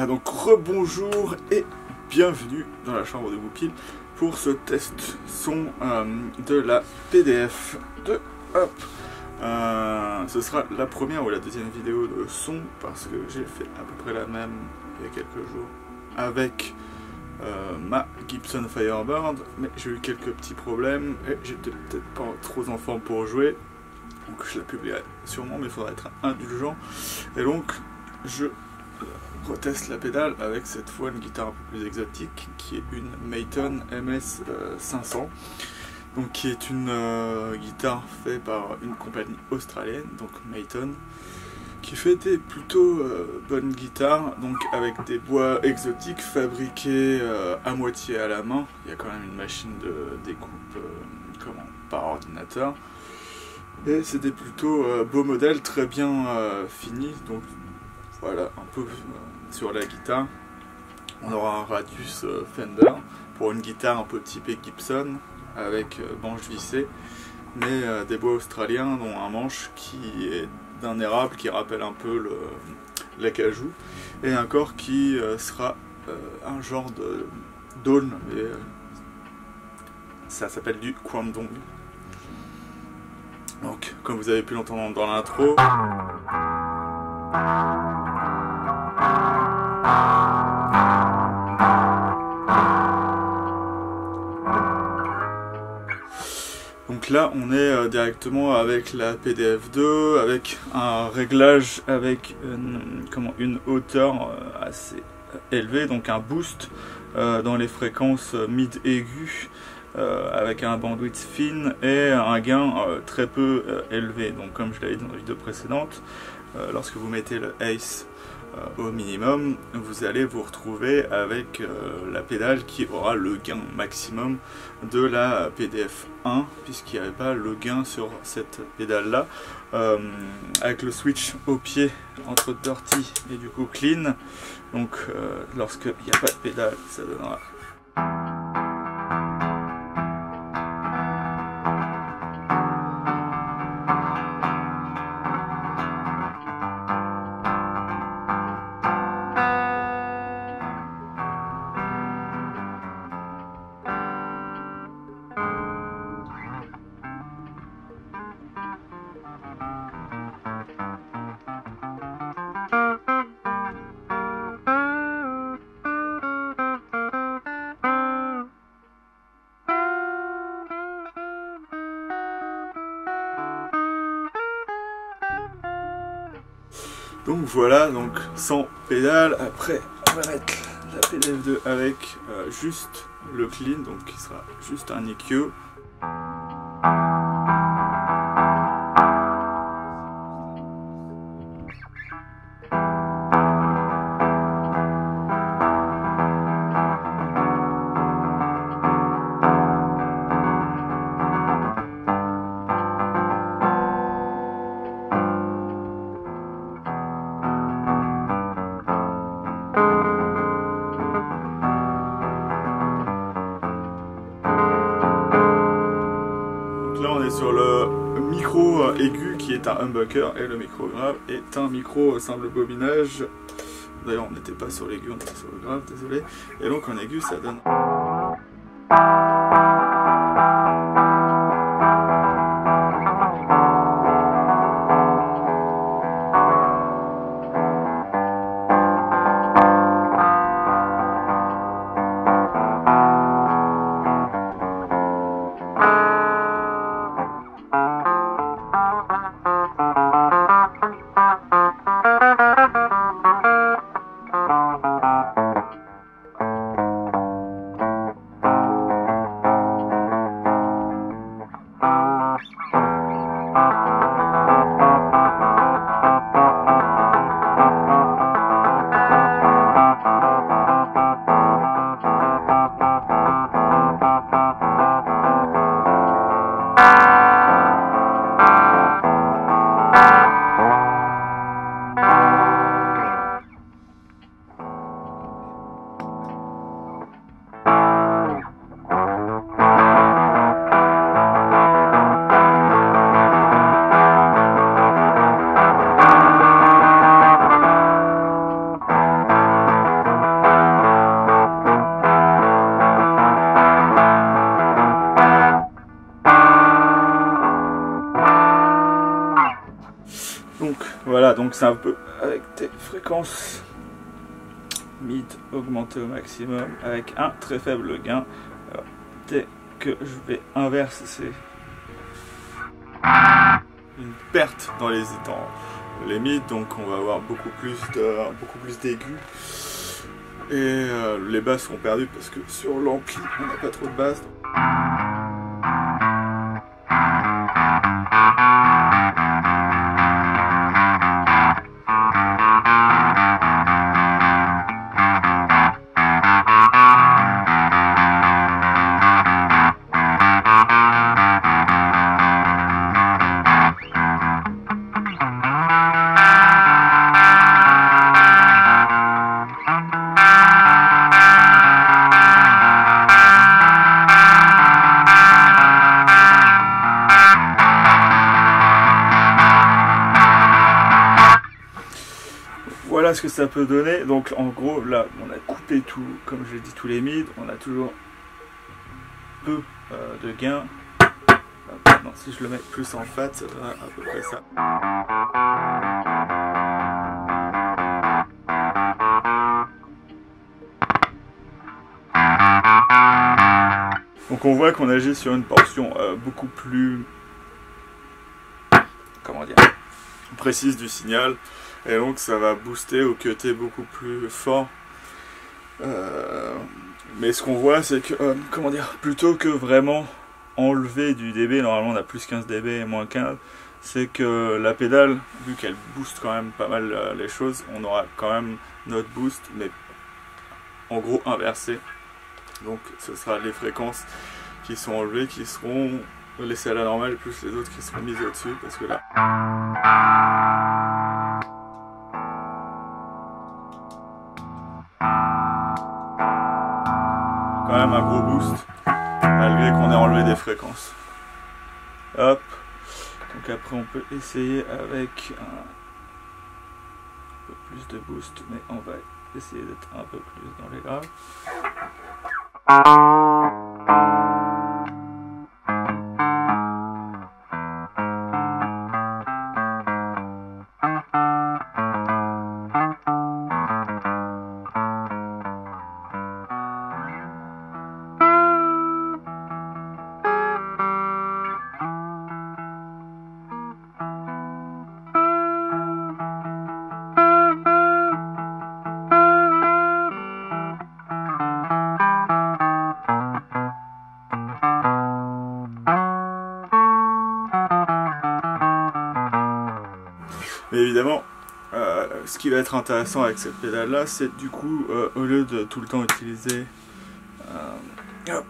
Donc rebonjour et bienvenue dans la chambre de Goupil pour ce test son de la PDF de Hop. Ce sera la première ou la deuxième vidéo de son parce que j'ai fait à peu près la même il y a quelques jours avec ma Gibson Firebird, mais j'ai eu quelques petits problèmes et j'étais peut-être pas trop en forme pour jouer, donc je la publierai sûrement, mais il faudra être indulgent. Et donc je reteste la pédale avec cette fois une guitare un peu plus exotique qui est une Mayton MS 500, donc qui est une guitare faite par une compagnie australienne, donc Mayton, qui fait des plutôt bonnes guitares, donc avec des bois exotiques fabriqués à moitié à la main. Il y a quand même une machine de découpe par ordinateur, et c'est des plutôt beaux modèles très bien finis. Donc voilà un peu sur la guitare. On aura un radius Fender pour une guitare un peu typée Gibson avec manche vissée, mais des bois australiens, dont un manche qui est d'un érable qui rappelle un peu l'acajou, et un corps qui sera un genre de d'aulne, et ça s'appelle du Kwandong. Donc comme vous avez pu l'entendre dans l'intro, donc là on est directement avec la PDF2, avec un réglage avec une hauteur assez élevée, donc un boost dans les fréquences mid aiguës, avec un bandwidth fine et un gain très peu élevé. Donc comme je l'avais dit dans la vidéo précédente, lorsque vous mettez le Ace au minimum, vous allez vous retrouver avec la pédale qui aura le gain maximum de la PDF 1, puisqu'il n'y avait pas le gain sur cette pédale là, avec le switch au pied entre dirty et du coup clean. Donc lorsqu'il n'y a pas de pédale, ça donnera donc voilà, donc sans pédale. Après on va mettre la PDF2 avec juste le clean, donc qui sera juste un EQ. Là on est sur le micro aigu qui est un humbucker, et le micro grave est un micro simple bobinage. D'ailleurs on n'était pas sur l'aigu, on était sur le grave, désolé. Et donc en aigu ça donne... donc c'est un peu avec des fréquences mid augmentées au maximum avec un très faible gain. Alors, dès que je vais inverser, une perte dans les mid, donc on va avoir beaucoup plus d'aigus. Et les basses seront perdues parce que sur l'ampli on n'a pas trop de basses. Voilà ce que ça peut donner. Donc en gros là on a coupé tout, comme j'ai dit, tous les mids, on a toujours peu de gains. Maintenant si je le mets plus en fat, ça donnera à peu près ça. Donc on voit qu'on agit sur une portion beaucoup plus, comment dire, précise du signal. Et donc ça va booster au QT beaucoup plus fort. Mais ce qu'on voit c'est que, comment dire, plutôt que vraiment enlever du dB, normalement on a plus 15 dB et moins 15, c'est que la pédale, vu qu'elle booste quand même pas mal les choses, on aura quand même notre boost, mais en gros inversé. Donc ce sera les fréquences qui sont enlevées, qui seront laissées à la normale, plus les autres qui seront mises au-dessus, parce que là... quand même un gros boost, malgré qu'on ait enlevé des fréquences. Hop. Donc après on peut essayer avec un peu plus de boost, mais on va essayer d'être un peu plus dans les graves. Mais évidemment, ce qui va être intéressant avec cette pédale là, c'est du coup, au lieu de tout le temps utiliser hop,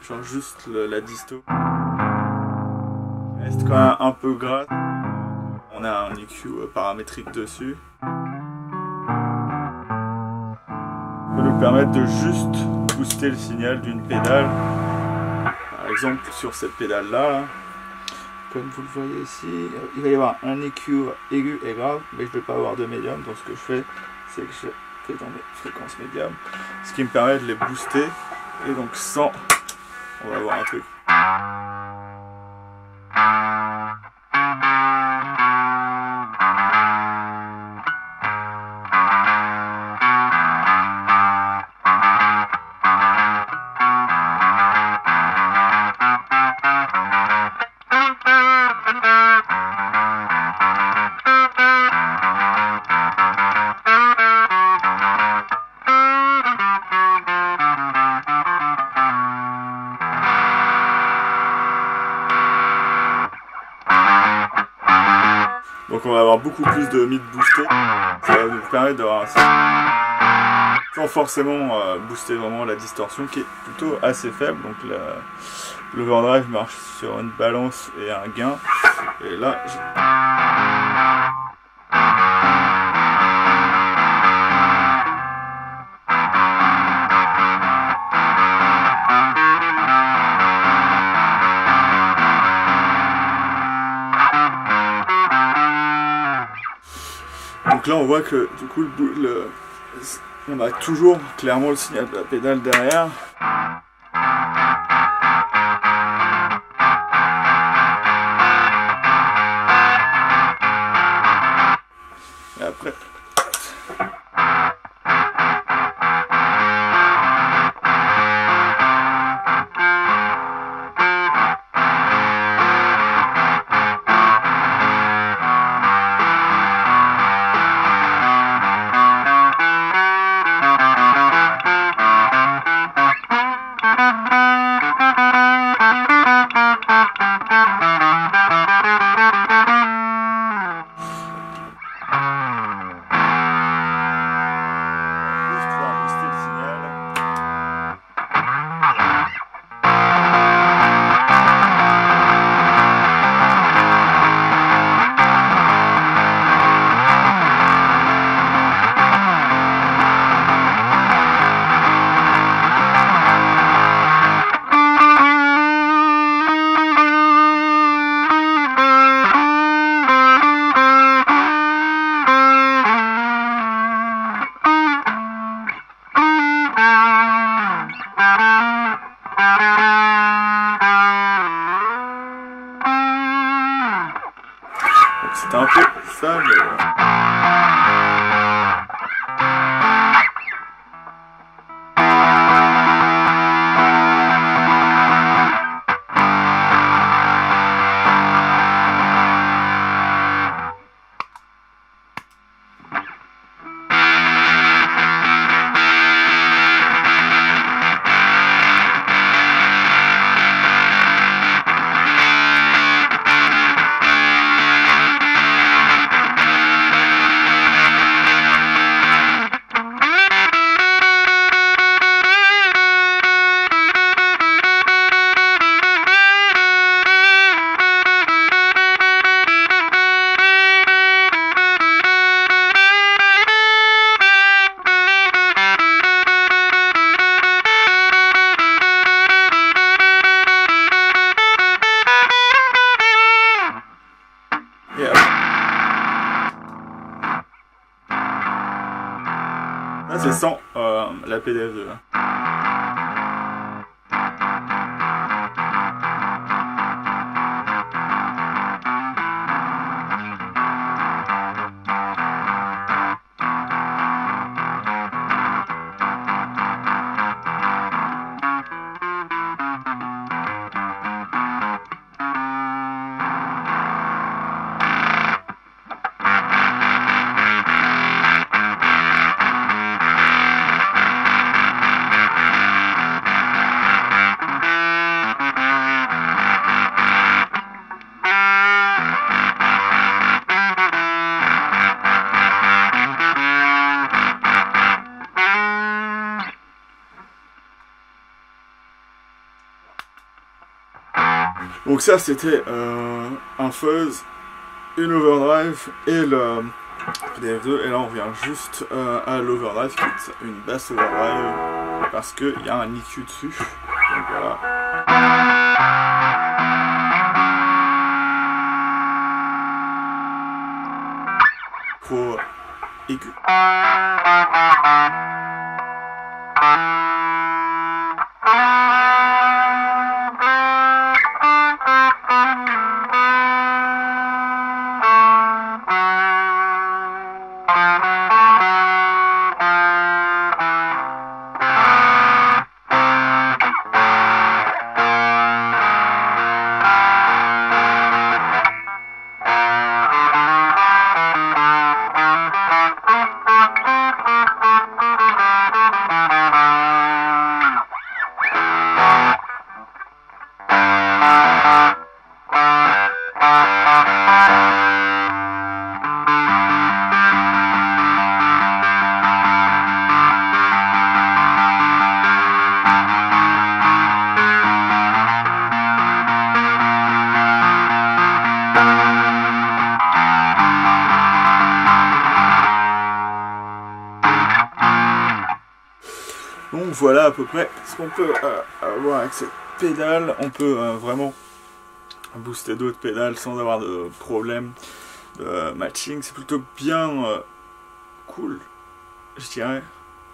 genre juste la disto, reste quand même un peu gras. On a un EQ paramétrique dessus. Ça peut nous permettre de juste booster le signal d'une pédale. Par exemple sur cette pédale là. Comme vous le voyez ici, il va y avoir un EQ aigu et grave, mais je ne vais pas avoir de médium, donc ce que je fais, c'est que je fais dans mes fréquences médium, ce qui me permet de les booster, et donc sans, on va avoir un truc. Donc on va avoir beaucoup plus de mid boosté, ça va nous permettre d'avoir sans forcément booster vraiment la distorsion qui est plutôt assez faible. Donc l'overdrive marche sur une balance et un gain, et là donc là on voit que du coup on a toujours clairement le signal de la pédale derrière. Donc c'était un peu ça, mais... Là c'est sans la PDF2. Donc ça c'était un fuzz, une overdrive et le PDF2, et là on revient juste à l'overdrive qui est une basse overdrive parce qu'il y a un EQ dessus. Donc voilà. Pro aigu. Donc voilà à peu près ce qu'on peut avoir avec cette pédale. On peut vraiment booster d'autres pédales sans avoir de problème de matching. C'est plutôt bien cool, je dirais,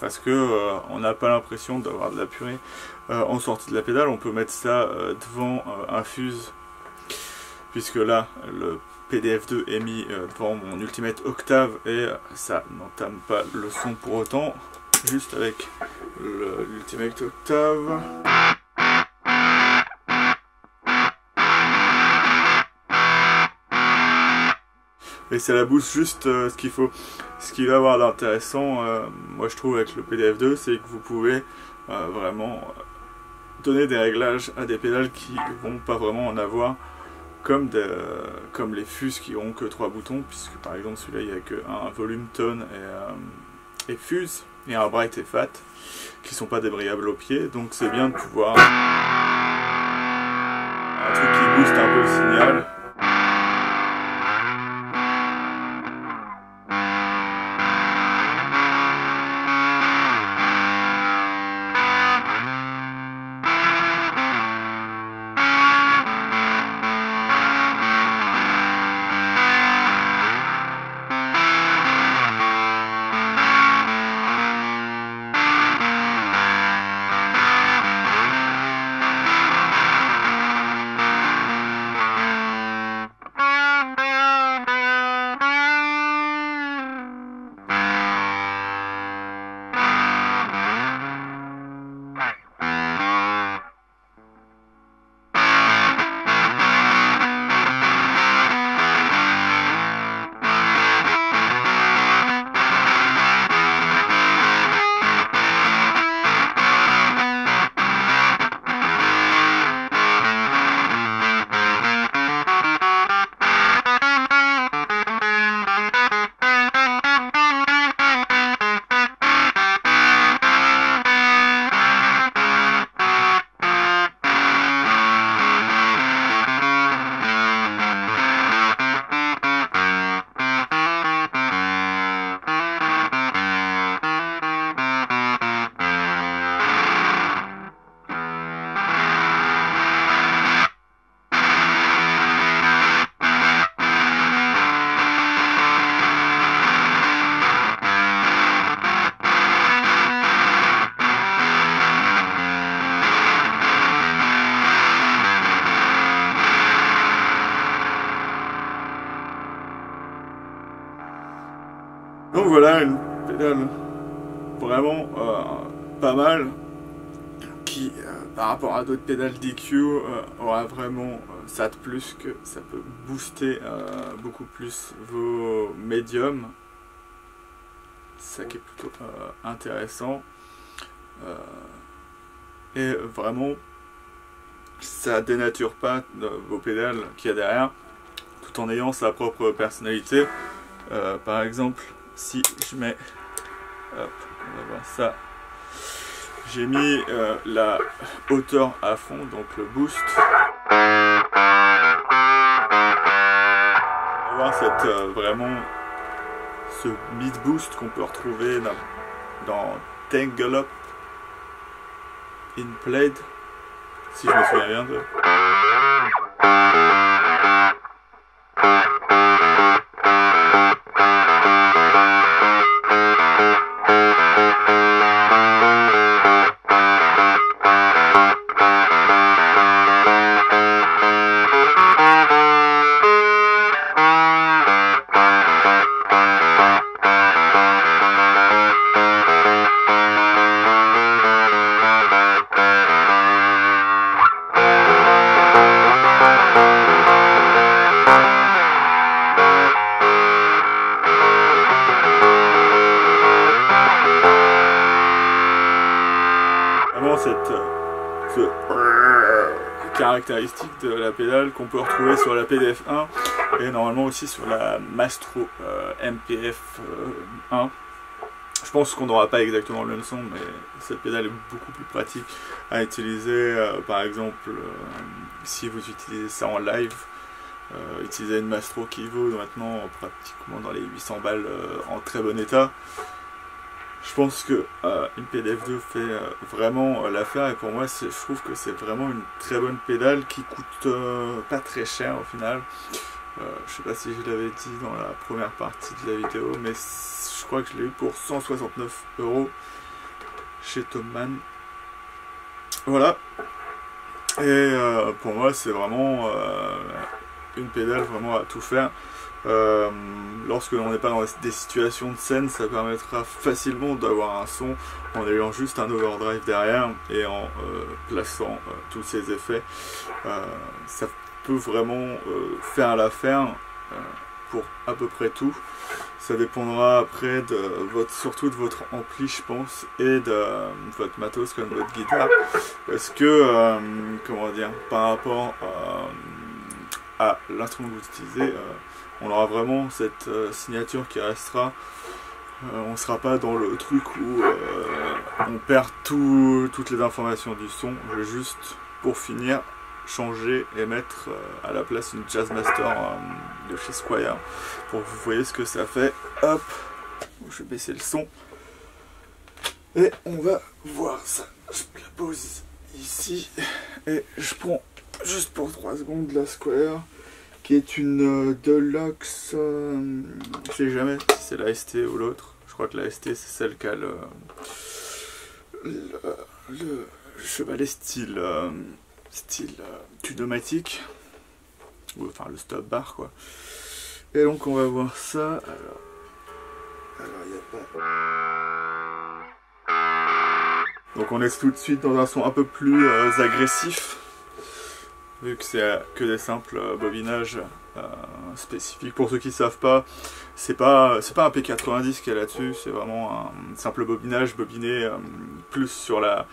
parce que on n'a pas l'impression d'avoir de la purée en sortie de la pédale. On peut mettre ça devant un fuse, puisque là le PDF2 est mis devant mon Ultimate Octave et ça n'entame pas le son pour autant, juste avec l'Ultimate Octave. Et ça la booste juste ce qu'il faut. Ce qui va avoir d'intéressant, moi je trouve, avec le PDF2, c'est que vous pouvez vraiment donner des réglages à des pédales qui vont pas vraiment en avoir, comme les fuzz qui ont que 3 boutons, puisque par exemple celui-là il n'y a qu'un volume tone et fuzz, et un bright et fat, qui sont pas débrayables au pied, donc c'est bien de pouvoir un truc qui booste un peu le signal. voilà une pédale vraiment pas mal qui par rapport à d'autres pédales d'EQ aura vraiment ça de plus que ça peut booster beaucoup plus vos médiums, ça qui est plutôt intéressant et vraiment ça dénature pas vos pédales qu'il y a derrière tout en ayant sa propre personnalité. Par exemple si je mets hop, on va voir ça, j'ai mis la hauteur à fond, donc le boost. On va voir cette, vraiment ce mid boost qu'on peut retrouver dans Tangle Up in Played, si je me souviens bien de. Cette caractéristique de la pédale qu'on peut retrouver sur la PDF1 et normalement aussi sur la Mastro MPF1. Je pense qu'on n'aura pas exactement le même son, mais cette pédale est beaucoup plus pratique à utiliser. Par exemple, si vous utilisez ça en live, utiliser une Mastro qui vaut maintenant pratiquement dans les 800 balles en très bon état. Je pense que une PDF2 fait vraiment l'affaire et pour moi je trouve que c'est vraiment une très bonne pédale qui coûte pas très cher au final. Je sais pas si je l'avais dit dans la première partie de la vidéo, mais je crois que je l'ai eu pour 169 € chez Thomann. Voilà. Et pour moi c'est vraiment une pédale vraiment à tout faire. Lorsque l'on n'est pas dans des situations de scène, ça permettra facilement d'avoir un son en ayant juste un overdrive derrière et en plaçant tous ces effets. Ça peut vraiment faire l'affaire pour à peu près tout. Ça dépendra après de surtout de votre ampli, je pense, et de votre matos comme votre guitare, parce que comment dire, par rapport à l'instrument que vous utilisez, on aura vraiment cette signature qui restera. On ne sera pas dans le truc où on perd toutes les informations du son. Je vais juste, pour finir, changer et mettre à la place une Jazzmaster de chez Squier pour que vous voyez ce que ça fait. Hop, je vais baisser le son et on va voir ça. Je la pose ici et je prends juste pour 3 secondes la Squier, qui est une Deluxe, je sais jamais si c'est la ST ou l'autre. Je crois que la ST c'est celle qui a le chevalet style pneumatique, ou enfin le stop bar quoi. Et donc on va voir ça. Alors il n'y a pas. Donc on est tout de suite dans un son un peu plus agressif, vu que c'est que des simples bobinages spécifiques. Pour ceux qui ne savent pas, c'est pas un P90 qui est là-dessus, c'est vraiment un simple bobinage bobiné plus sur la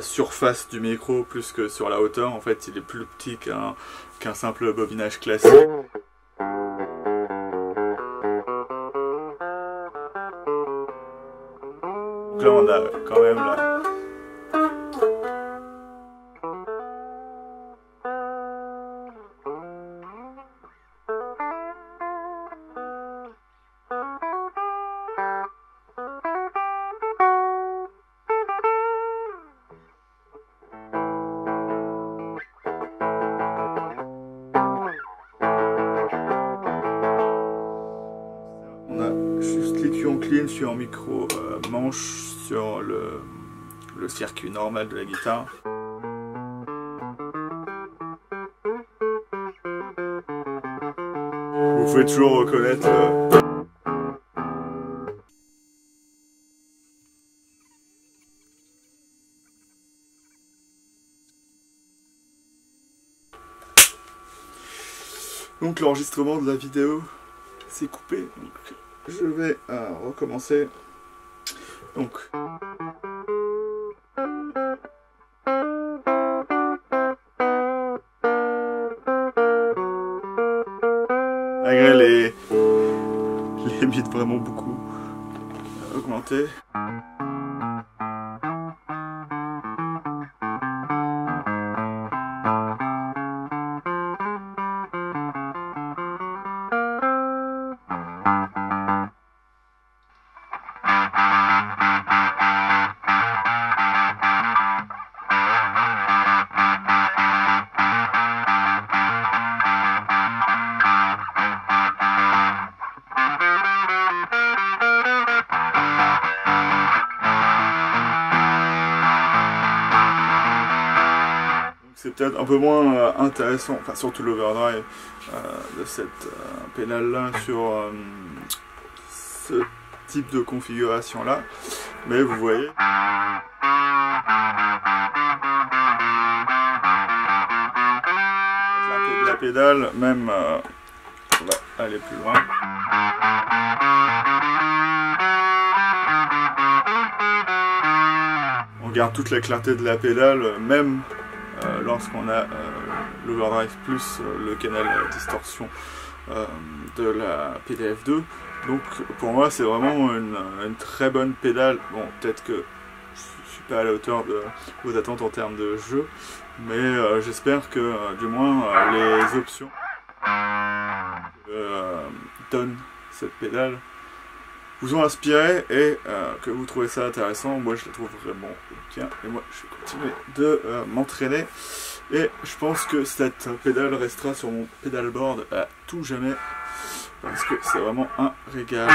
surface du micro plus que sur la hauteur. En fait, il est plus petit qu'un simple bobinage classique. Donc là, on a quand même la... Je suis en micro manche sur le circuit normal de la guitare. Vous pouvez toujours reconnaître Donc l'enregistrement de la vidéo s'est coupé, donc je vais recommencer. Donc malgré les bits vraiment beaucoup augmentés. C'est peut-être un peu moins intéressant, enfin surtout l'overdrive de cette pédale là sur ce type de configuration là, mais vous voyez. La pédale, même on va aller plus loin. On garde toute la clarté de la pédale, même lorsqu'on a l'overdrive plus le canal distorsion de la PDF2. Donc pour moi c'est vraiment une très bonne pédale. Bon, peut-être que je suis pas à la hauteur de vos attentes en termes de jeu, mais j'espère que du moins les options que donne cette pédale vous ont inspiré et que vous trouvez ça intéressant. Moi je la trouve vraiment bien et moi je vais continuer de m'entraîner et je pense que cette pédale restera sur mon pédalboard à tout jamais parce que c'est vraiment un régal.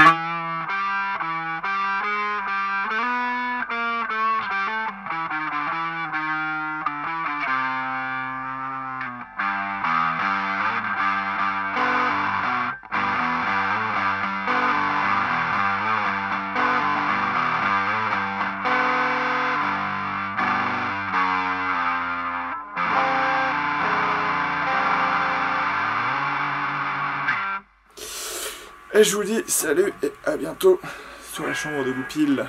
Et je vous dis salut et à bientôt sur la chambre de Goupil.